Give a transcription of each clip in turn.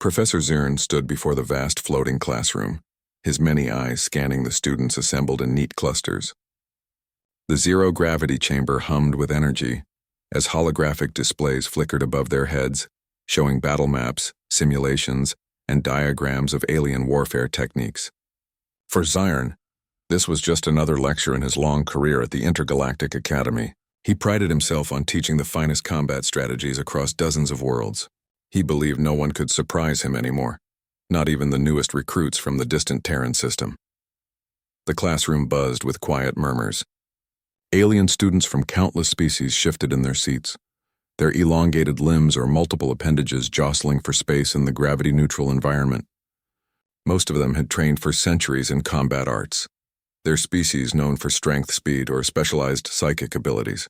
Professor Zern stood before the vast floating classroom, his many eyes scanning the students assembled in neat clusters. The zero-gravity chamber hummed with energy as holographic displays flickered above their heads, showing battle maps, simulations, and diagrams of alien warfare techniques. For Zern, this was just another lecture in his long career at the Intergalactic Academy. He prided himself on teaching the finest combat strategies across dozens of worlds. He believed no one could surprise him anymore, not even the newest recruits from the distant Terran system. The classroom buzzed with quiet murmurs. Alien students from countless species shifted in their seats, their elongated limbs or multiple appendages jostling for space in the gravity-neutral environment. Most of them had trained for centuries in combat arts, their species known for strength, speed, or specialized psychic abilities.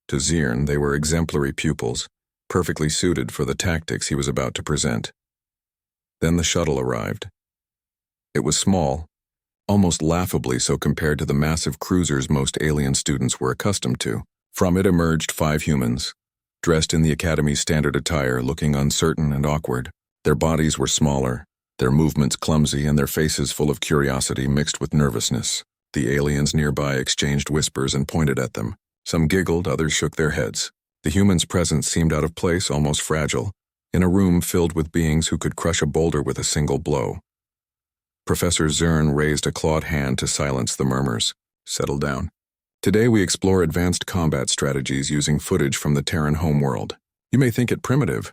To Zern, they were exemplary pupils, perfectly suited for the tactics he was about to present. Then the shuttle arrived. It was small, almost laughably so compared to the massive cruisers most alien students were accustomed to. From it emerged 5 humans, dressed in the Academy's standard attire, looking uncertain and awkward. Their bodies were smaller, their movements clumsy, and their faces full of curiosity mixed with nervousness. The aliens nearby exchanged whispers and pointed at them. Some giggled, others shook their heads. The humans' presence seemed out of place, almost fragile, in a room filled with beings who could crush a boulder with a single blow. Professor Zern raised a clawed hand to silence the murmurs. Settle down. Today we explore advanced combat strategies using footage from the Terran homeworld. You may think it primitive,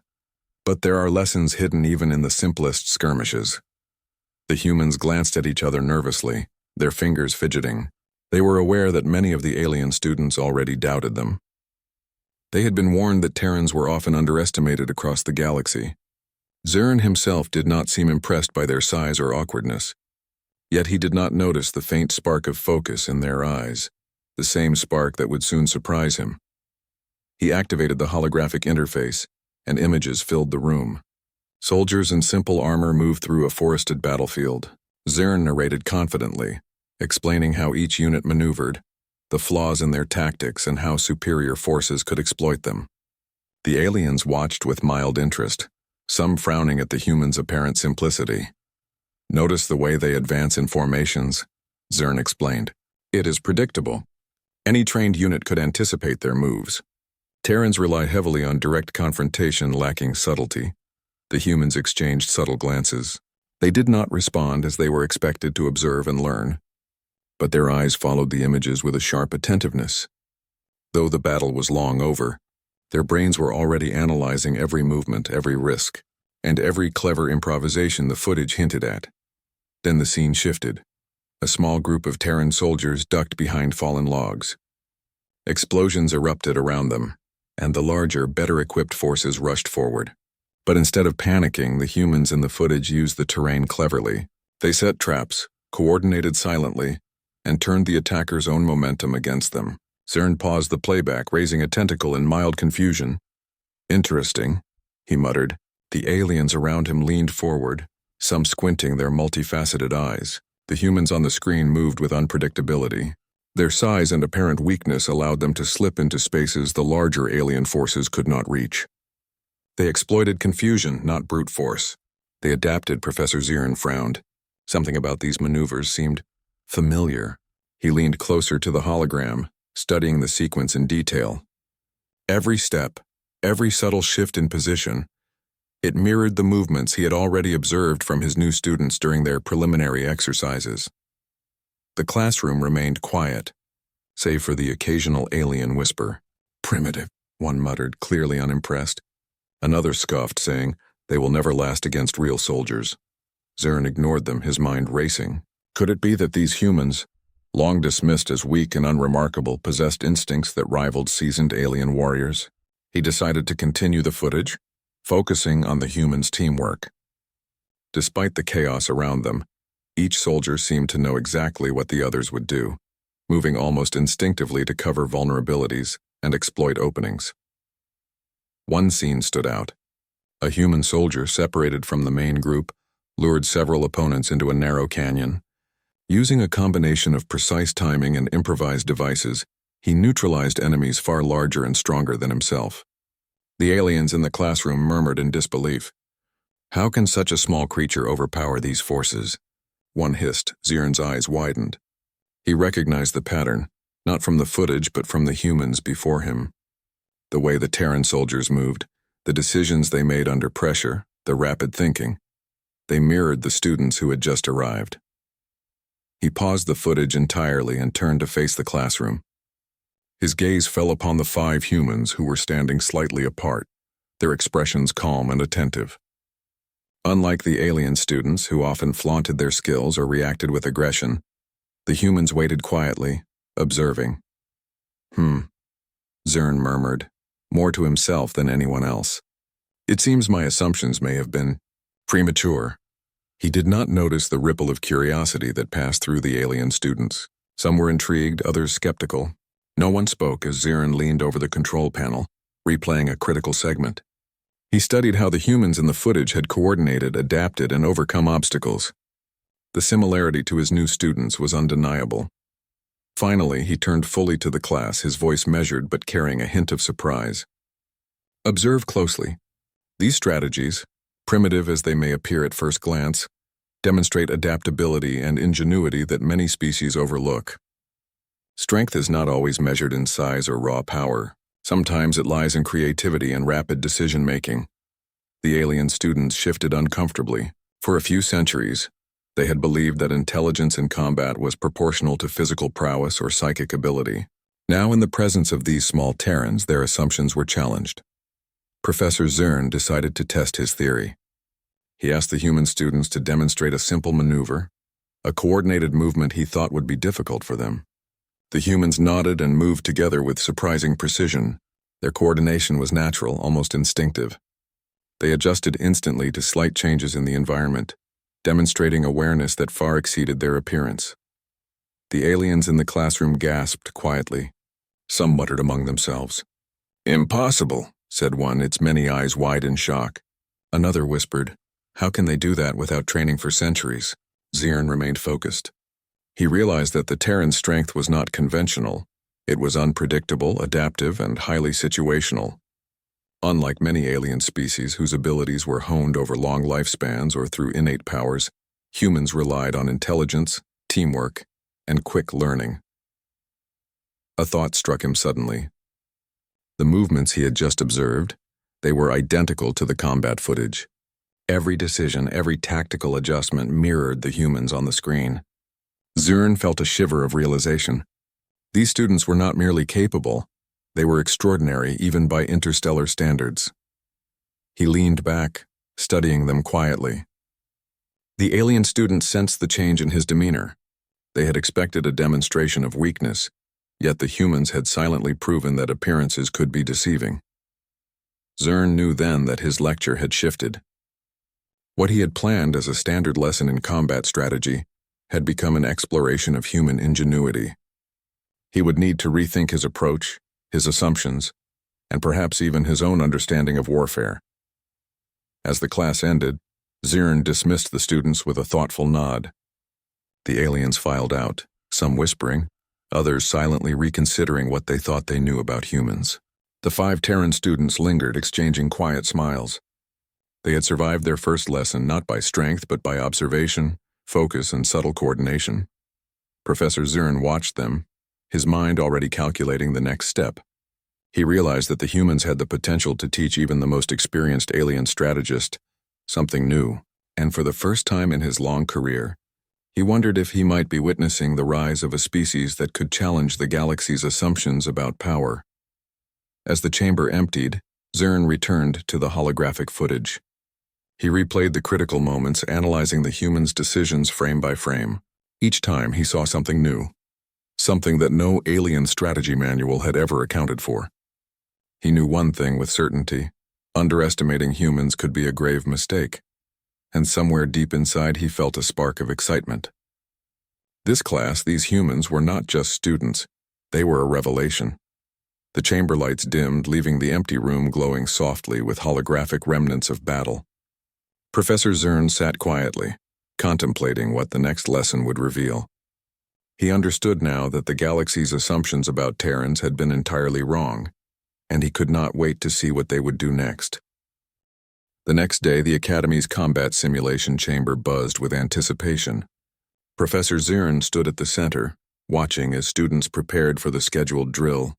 but there are lessons hidden even in the simplest skirmishes. The humans glanced at each other nervously, their fingers fidgeting. They were aware that many of the alien students already doubted them. They had been warned that Terrans were often underestimated across the galaxy. Zern himself did not seem impressed by their size or awkwardness, yet he did not notice the faint spark of focus in their eyes, the same spark that would soon surprise him. He activated the holographic interface, and images filled the room. Soldiers in simple armor moved through a forested battlefield. Zern narrated confidently, explaining how each unit maneuvered, the flaws in their tactics, and how superior forces could exploit them. The aliens watched with mild interest, some frowning at the humans' apparent simplicity. Notice the way they advance in formations, Zern explained. It is predictable. Any trained unit could anticipate their moves. Terrans rely heavily on direct confrontation, lacking subtlety. The humans exchanged subtle glances. They did not respond as they were expected to observe and learn, but their eyes followed the images with a sharp attentiveness. Though the battle was long over, their brains were already analyzing every movement, every risk, and every clever improvisation the footage hinted at. Then the scene shifted. A small group of Terran soldiers ducked behind fallen logs. Explosions erupted around them, and the larger, better-equipped forces rushed forward. But instead of panicking, the humans in the footage used the terrain cleverly. They set traps, coordinated silently, and turned the attackers' own momentum against them. Zern paused the playback, raising a tentacle in mild confusion. Interesting, he muttered. The aliens around him leaned forward, some squinting their multifaceted eyes. The humans on the screen moved with unpredictability. Their size and apparent weakness allowed them to slip into spaces the larger alien forces could not reach. They exploited confusion, not brute force. They adapted, Professor Zern frowned. Something about these maneuvers seemed familiar. He leaned closer to the hologram, studying the sequence in detail. Every step, every subtle shift in position, it mirrored the movements he had already observed from his new students during their preliminary exercises. The classroom remained quiet, save for the occasional alien whisper. Primitive, one muttered, clearly unimpressed. Another scoffed, saying, they will never last against real soldiers. Zern ignored them, his mind racing. Could it be that these humans, long dismissed as weak and unremarkable, possessed instincts that rivaled seasoned alien warriors? He decided to continue the footage, focusing on the humans' teamwork. Despite the chaos around them, each soldier seemed to know exactly what the others would do, moving almost instinctively to cover vulnerabilities and exploit openings. One scene stood out. A human soldier, separated from the main group, lured several opponents into a narrow canyon. Using a combination of precise timing and improvised devices, he neutralized enemies far larger and stronger than himself. The aliens in the classroom murmured in disbelief. How can such a small creature overpower these forces? One hissed. Ziren's eyes widened. He recognized the pattern, not from the footage but from the humans before him. The way the Terran soldiers moved, the decisions they made under pressure, the rapid thinking. They mirrored the students who had just arrived. He paused the footage entirely and turned to face the classroom. His gaze fell upon the 5 humans who were standing slightly apart, their expressions calm and attentive. Unlike the alien students who often flaunted their skills or reacted with aggression, the humans waited quietly, observing. Ziren murmured, more to himself than anyone else. It seems my assumptions may have been premature. He did not notice the ripple of curiosity that passed through the alien students. Some were intrigued, others skeptical. No one spoke as Ziren leaned over the control panel, replaying a critical segment. He studied how the humans in the footage had coordinated, adapted, and overcome obstacles. The similarity to his new students was undeniable. Finally, he turned fully to the class, his voice measured but carrying a hint of surprise. Observe closely. These strategies, primitive as they may appear at first glance, demonstrate adaptability and ingenuity that many species overlook. Strength is not always measured in size or raw power. Sometimes it lies in creativity and rapid decision-making. The alien students shifted uncomfortably. For a few centuries, they had believed that intelligence in combat was proportional to physical prowess or psychic ability. Now, in the presence of these small Terrans, their assumptions were challenged. Professor Ziren decided to test his theory. He asked the human students to demonstrate a simple maneuver, a coordinated movement he thought would be difficult for them. The humans nodded and moved together with surprising precision. Their coordination was natural, almost instinctive. They adjusted instantly to slight changes in the environment, demonstrating awareness that far exceeded their appearance. The aliens in the classroom gasped quietly. Some muttered among themselves. "Impossible," said one, its many eyes wide in shock. Another whispered, "How can they do that without training for centuries?" Ziren remained focused. He realized that the Terran's strength was not conventional. It was unpredictable, adaptive, and highly situational. Unlike many alien species whose abilities were honed over long lifespans or through innate powers, humans relied on intelligence, teamwork, and quick learning. A thought struck him suddenly. The movements he had just observed, they were identical to the combat footage. Every decision, every tactical adjustment mirrored the humans on the screen. Ziren felt a shiver of realization. These students were not merely capable, they were extraordinary even by interstellar standards. He leaned back, studying them quietly. The alien students sensed the change in his demeanor. They had expected a demonstration of weakness, yet the humans had silently proven that appearances could be deceiving. Ziren knew then that his lecture had shifted. What he had planned as a standard lesson in combat strategy had become an exploration of human ingenuity. He would need to rethink his approach, his assumptions, and perhaps even his own understanding of warfare. As the class ended, Ziren dismissed the students with a thoughtful nod. The aliens filed out, some whispering, others silently reconsidering what they thought they knew about humans. The 5 Terran students lingered, exchanging quiet smiles. They had survived their first lesson not by strength but by observation, focus, and subtle coordination. Professor Ziren watched them, his mind already calculating the next step. He realized that the humans had the potential to teach even the most experienced alien strategist something new, and for the first time in his long career, he wondered if he might be witnessing the rise of a species that could challenge the galaxy's assumptions about power. As the chamber emptied, Ziren returned to the holographic footage. He replayed the critical moments, analyzing the humans' decisions frame by frame. Each time he saw something new, something that no alien strategy manual had ever accounted for. He knew one thing with certainty: underestimating humans could be a grave mistake, and somewhere deep inside he felt a spark of excitement. This class, these humans, were not just students, they were a revelation. The chamber lights dimmed, leaving the empty room glowing softly with holographic remnants of battle. Professor Ziren sat quietly, contemplating what the next lesson would reveal. He understood now that the galaxy's assumptions about Terrans had been entirely wrong, and he could not wait to see what they would do next. The next day, the Academy's combat simulation chamber buzzed with anticipation. Professor Zirn stood at the center, watching as students prepared for the scheduled drill.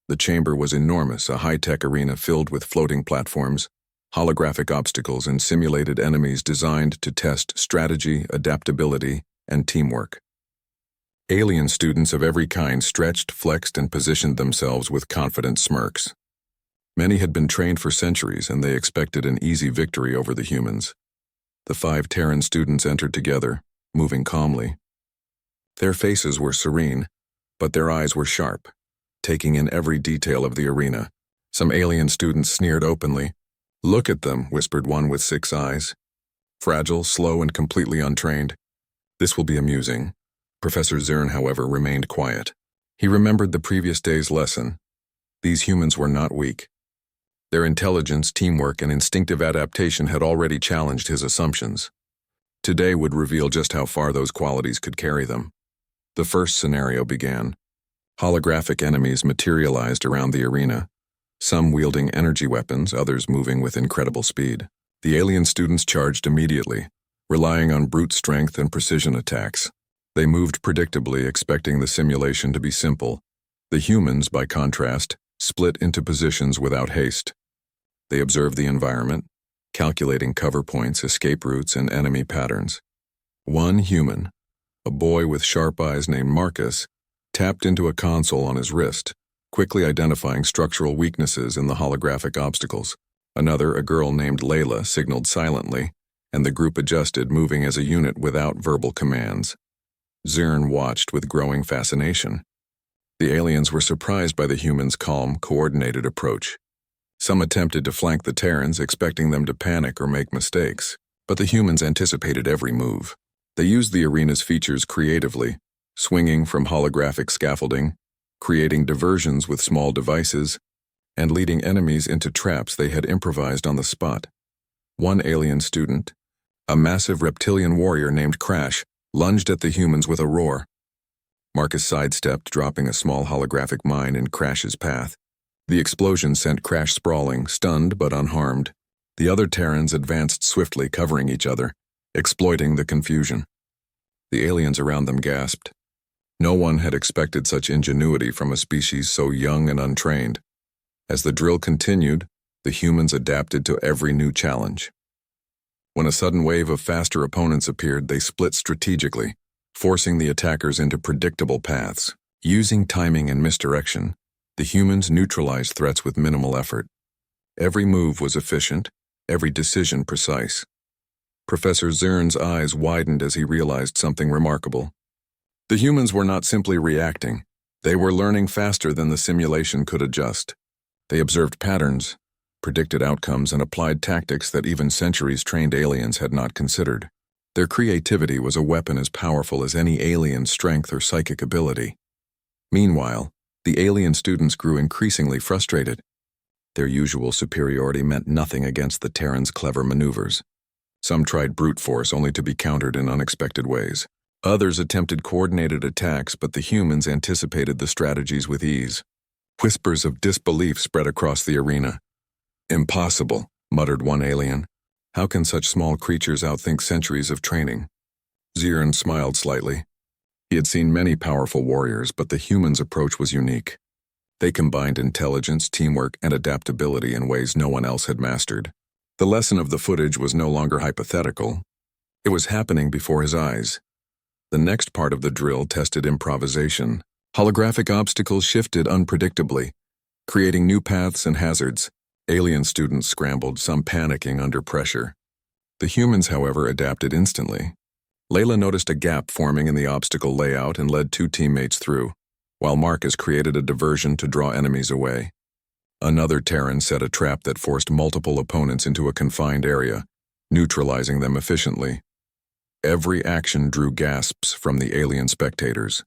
The chamber was enormous, a high-tech arena filled with floating platforms, holographic obstacles, and simulated enemies designed to test strategy, adaptability, and teamwork. Alien students of every kind stretched, flexed, and positioned themselves with confident smirks. Many had been trained for centuries, and they expected an easy victory over the humans. The 5 Terran students entered together, moving calmly. Their faces were serene, but their eyes were sharp, taking in every detail of the arena. Some alien students sneered openly. "Look at them," whispered one with 6 eyes. "Fragile, slow, and completely untrained. This will be amusing." Professor Zirn, however, remained quiet. He remembered the previous day's lesson. These humans were not weak. Their intelligence, teamwork, and instinctive adaptation had already challenged his assumptions. Today would reveal just how far those qualities could carry them. The first scenario began. Holographic enemies materialized around the arena, some wielding energy weapons, others moving with incredible speed. The alien students charged immediately, relying on brute strength and precision attacks. They moved predictably, expecting the simulation to be simple. The humans, by contrast, split into positions without haste. They observed the environment, calculating cover points, escape routes, and enemy patterns. One human, a boy with sharp eyes named Marcus, tapped into a console on his wrist, quickly identifying structural weaknesses in the holographic obstacles. Another, a girl named Layla, signaled silently, and the group adjusted, moving as a unit without verbal commands. Zirn watched with growing fascination. The aliens were surprised by the humans' calm, coordinated approach. Some attempted to flank the Terrans, expecting them to panic or make mistakes, but the humans anticipated every move. They used the arena's features creatively, swinging from holographic scaffolding, creating diversions with small devices, and leading enemies into traps they had improvised on the spot. One alien student, a massive reptilian warrior named Crash, lunged at the humans with a roar. Marcus sidestepped, dropping a small holographic mine in Crash's path. The explosion sent Crash sprawling, stunned but unharmed. The other Terrans advanced swiftly, covering each other, exploiting the confusion. The aliens around them gasped. No one had expected such ingenuity from a species so young and untrained. As the drill continued, the humans adapted to every new challenge. When a sudden wave of faster opponents appeared, they split strategically, forcing the attackers into predictable paths. Using timing and misdirection, the humans neutralized threats with minimal effort. Every move was efficient, every decision precise. Professor Zirn's eyes widened as he realized something remarkable. The humans were not simply reacting. They were learning faster than the simulation could adjust. They observed patterns, predicted outcomes, and applied tactics that even centuries-trained aliens had not considered. Their creativity was a weapon as powerful as any alien's strength or psychic ability. Meanwhile, the alien students grew increasingly frustrated. Their usual superiority meant nothing against the Terrans' clever maneuvers. Some tried brute force only to be countered in unexpected ways. Others attempted coordinated attacks, but the humans anticipated the strategies with ease. Whispers of disbelief spread across the arena. "Impossible," muttered one alien. "How can such small creatures outthink centuries of training?" Zirn smiled slightly. He had seen many powerful warriors, but the humans' approach was unique. They combined intelligence, teamwork, and adaptability in ways no one else had mastered. The lesson of the footage was no longer hypothetical. It was happening before his eyes. The next part of the drill tested improvisation. Holographic obstacles shifted unpredictably, creating new paths and hazards. Alien students scrambled, some panicking under pressure. The humans, however, adapted instantly. Layla noticed a gap forming in the obstacle layout and led 2 teammates through, while Marcus created a diversion to draw enemies away. Another Terran set a trap that forced multiple opponents into a confined area, neutralizing them efficiently. Every action drew gasps from the alien spectators.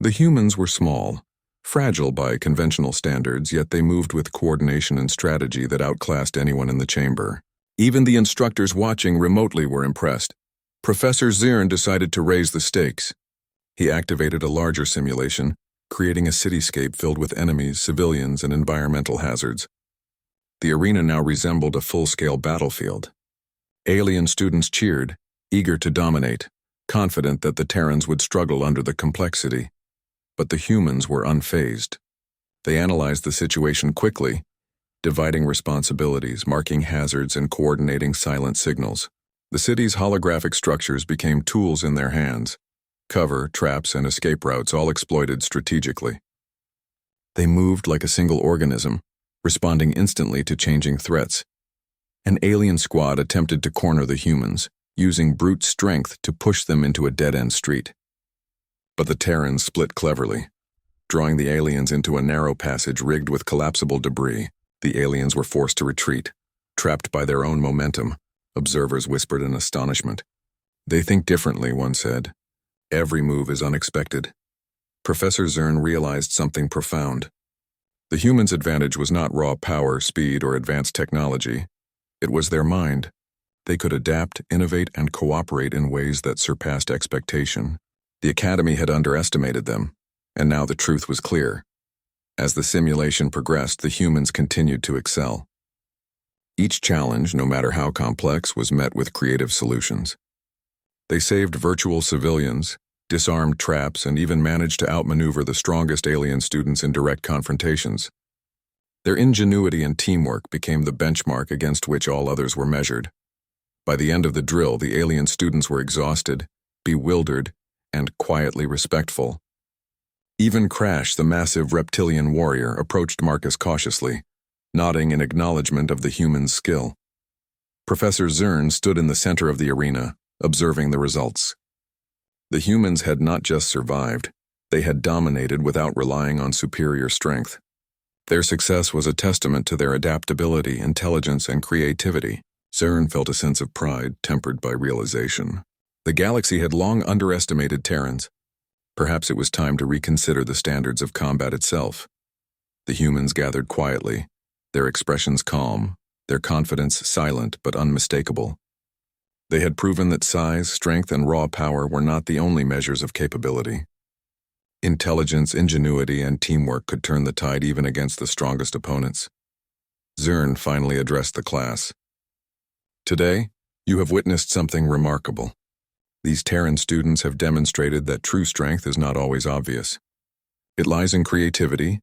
The humans were small, fragile by conventional standards, yet they moved with coordination and strategy that outclassed anyone in the chamber. Even the instructors watching remotely were impressed. Professor Zirn decided to raise the stakes. He activated a larger simulation, creating a cityscape filled with enemies, civilians, and environmental hazards. The arena now resembled a full-scale battlefield. Alien students cheered, eager to dominate, confident that the Terrans would struggle under the complexity. But the humans were unfazed. They analyzed the situation quickly, dividing responsibilities, marking hazards, and coordinating silent signals. The city's holographic structures became tools in their hands. Cover, traps, and escape routes all exploited strategically. They moved like a single organism, responding instantly to changing threats. An alien squad attempted to corner the humans, using brute strength to push them into a dead-end street. But the Terrans split cleverly, drawing the aliens into a narrow passage rigged with collapsible debris. The aliens were forced to retreat, trapped by their own momentum, observers whispered in astonishment. They think differently, one said. Every move is unexpected. Professor Zern realized something profound. The humans' advantage was not raw power, speed, or advanced technology. It was their mind. They could adapt, innovate, and cooperate in ways that surpassed expectation. The Academy had underestimated them, and now the truth was clear. As the simulation progressed, the humans continued to excel. Each challenge, no matter how complex, was met with creative solutions. They saved virtual civilians, disarmed traps, and even managed to outmaneuver the strongest alien students in direct confrontations. Their ingenuity and teamwork became the benchmark against which all others were measured. By the end of the drill, the alien students were exhausted, bewildered, and quietly respectful. Even Crash, the massive reptilian warrior, approached Marcus cautiously, nodding in acknowledgement of the human's skill. Professor Zern stood in the center of the arena, observing the results. The humans had not just survived, they had dominated without relying on superior strength. Their success was a testament to their adaptability, intelligence, and creativity. Zern felt a sense of pride tempered by realization. The galaxy had long underestimated Terrans. Perhaps it was time to reconsider the standards of combat itself. The humans gathered quietly, their expressions calm, their confidence silent but unmistakable. They had proven that size, strength, and raw power were not the only measures of capability. Intelligence, ingenuity, and teamwork could turn the tide even against the strongest opponents. Zern finally addressed the class. Today, you have witnessed something remarkable. These Terran students have demonstrated that true strength is not always obvious. It lies in creativity,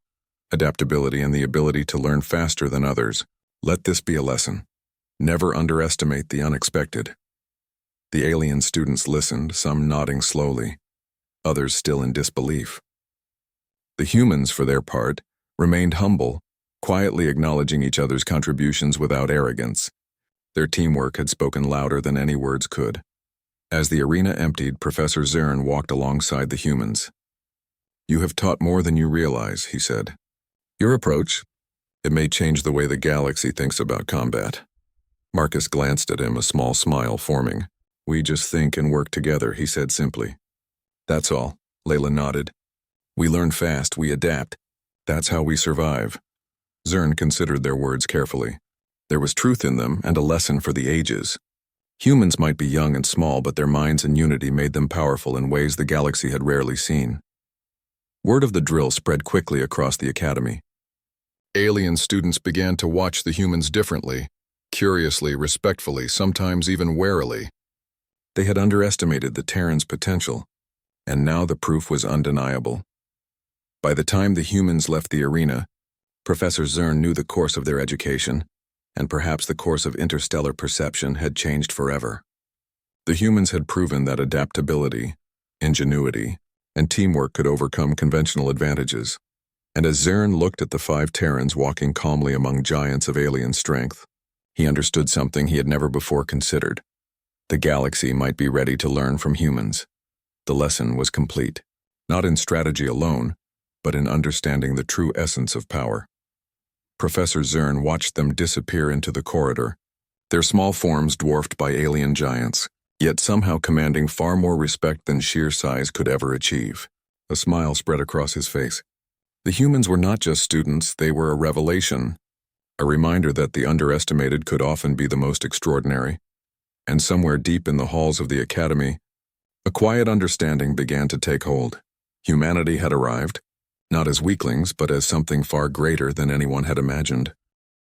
adaptability, and the ability to learn faster than others. Let this be a lesson. Never underestimate the unexpected. The alien students listened, some nodding slowly, others still in disbelief. The humans, for their part, remained humble, quietly acknowledging each other's contributions without arrogance. Their teamwork had spoken louder than any words could. As the arena emptied, Professor Zern walked alongside the humans. You have taught more than you realize, he said. Your approach, it may change the way the galaxy thinks about combat. Marcus glanced at him, a small smile forming. We just think and work together, he said simply. That's all, Layla nodded. We learn fast, we adapt. That's how we survive. Zern considered their words carefully. There was truth in them and a lesson for the ages. Humans might be young and small, but their minds and unity made them powerful in ways the galaxy had rarely seen. Word of the drill spread quickly across the academy. Alien students began to watch the humans differently, curiously, respectfully, sometimes even warily. They had underestimated the Terrans' potential, and now the proof was undeniable. By the time the humans left the arena, Professor Zern knew the course of their education, and perhaps the course of interstellar perception had changed forever. The humans had proven that adaptability, ingenuity, and teamwork could overcome conventional advantages. And as Zern looked at the 5 Terrans walking calmly among giants of alien strength, he understood something he had never before considered. The galaxy might be ready to learn from humans. The lesson was complete, not in strategy alone, but in understanding the true essence of power. Professor Zern watched them disappear into the corridor, their small forms dwarfed by alien giants, yet somehow commanding far more respect than sheer size could ever achieve. A smile spread across his face. The humans were not just students, they were a revelation, a reminder that the underestimated could often be the most extraordinary. And somewhere deep in the halls of the academy, a quiet understanding began to take hold. Humanity had arrived, not as weaklings, but as something far greater than anyone had imagined.